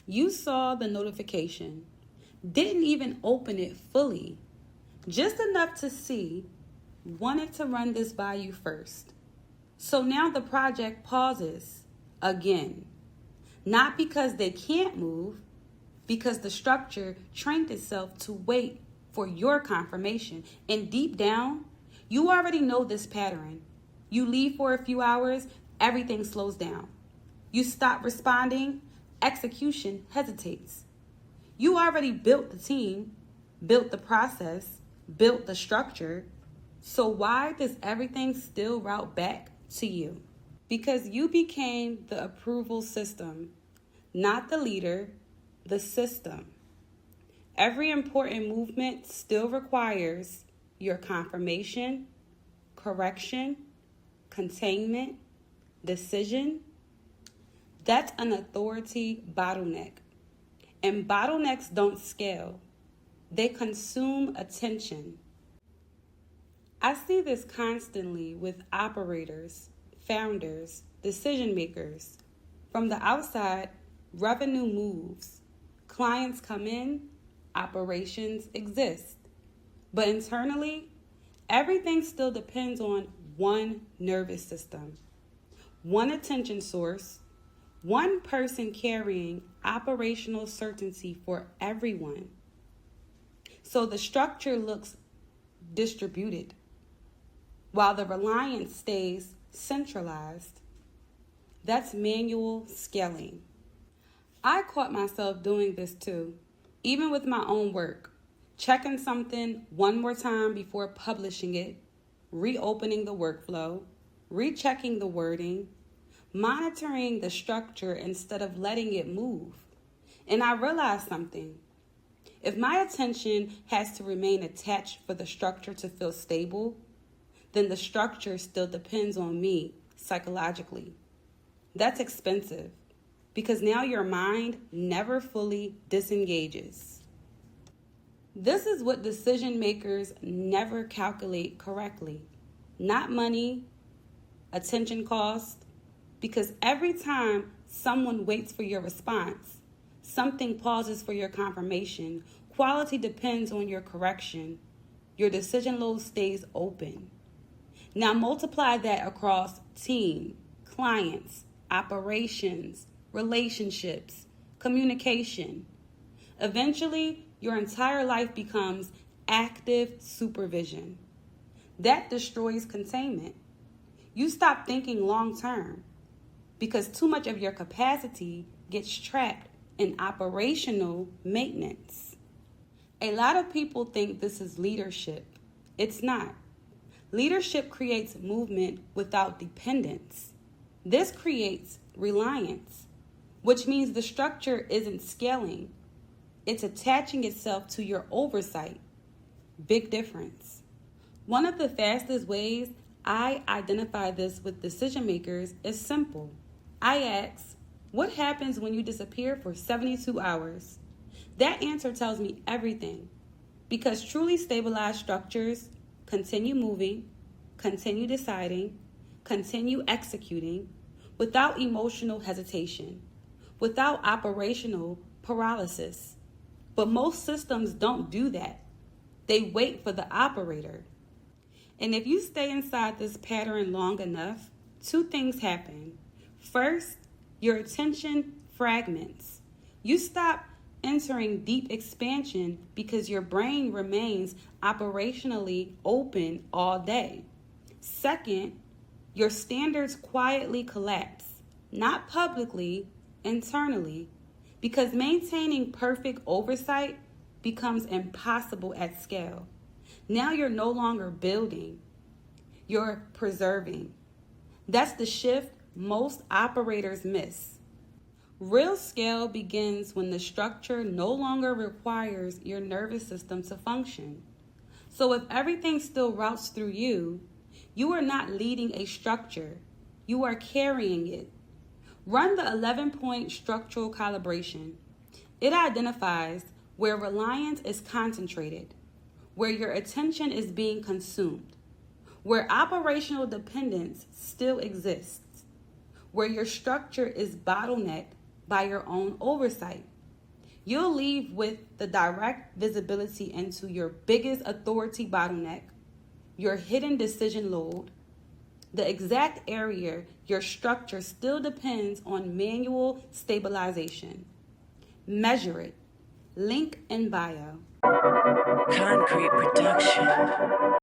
You saw the notification, didn't even open it fully, just enough to see, wanted to run this by you first. So now the project pauses again, not because they can't move, because the structure trained itself to wait for your confirmation. And deep down, you already know this pattern. You leave for a few hours, everything slows down. You stop responding, execution hesitates. You already built the team, built the process, built the structure. So why does everything still route back to you? Because you became the approval system, not the leader, the system. Every important movement still requires your confirmation, correction, containment, decision. That's an authority bottleneck. And bottlenecks don't scale. They consume attention. I see this constantly with operators, founders, decision makers. From the outside, revenue moves. Clients come in, operations exist. But internally, everything still depends on one nervous system, one attention source, one person carrying operational certainty for everyone. So the structure looks distributed, while the reliance stays centralized. That's manual scaling. I caught myself doing this too, even with my own work, checking something one more time before publishing it, reopening the workflow, rechecking the wording, monitoring the structure instead of letting it move. And I realized something. If my attention has to remain attached for the structure to feel stable, then the structure still depends on me psychologically. That's expensive because now your mind never fully disengages. This is what decision makers never calculate correctly. Not money, attention cost, because every time someone waits for your response, something pauses for your confirmation, quality depends on your correction, your decision load stays open. Now multiply that across team, clients, operations, relationships, communication. Eventually, your entire life becomes active supervision. That destroys containment. You stop thinking long term because too much of your capacity gets trapped in operational maintenance. A lot of people think this is leadership. It's not. Leadership creates movement without dependence. This creates reliance, which means the structure isn't scaling. It's attaching itself to your oversight. Big difference. One of the fastest ways I identify this with decision makers is simple. I ask, what happens when you disappear for 72 hours? That answer tells me everything, because truly stabilized structures continue moving, continue deciding, continue executing without emotional hesitation, without operational paralysis. But most systems don't do that. They wait for the operator. And if you stay inside this pattern long enough, two things happen. First, your attention fragments. You stop entering deep expansion because your brain remains operationally open all day. Second, your standards quietly collapse, not publicly, internally, because maintaining perfect oversight becomes impossible at scale. Now you're no longer building, you're preserving. That's the shift most operators miss. Real scale begins when the structure no longer requires your nervous system to function. So if everything still routes through you, you are not leading a structure, you are carrying it. Run the 11-point structural calibration. It identifies where reliance is concentrated, where your attention is being consumed, where operational dependence still exists, where your structure is bottlenecked by your own oversight. You'll leave with the direct visibility into your biggest authority bottleneck, your hidden decision load, the exact area your structure still depends on manual stabilization. Measure it. Link in bio. Concrete production.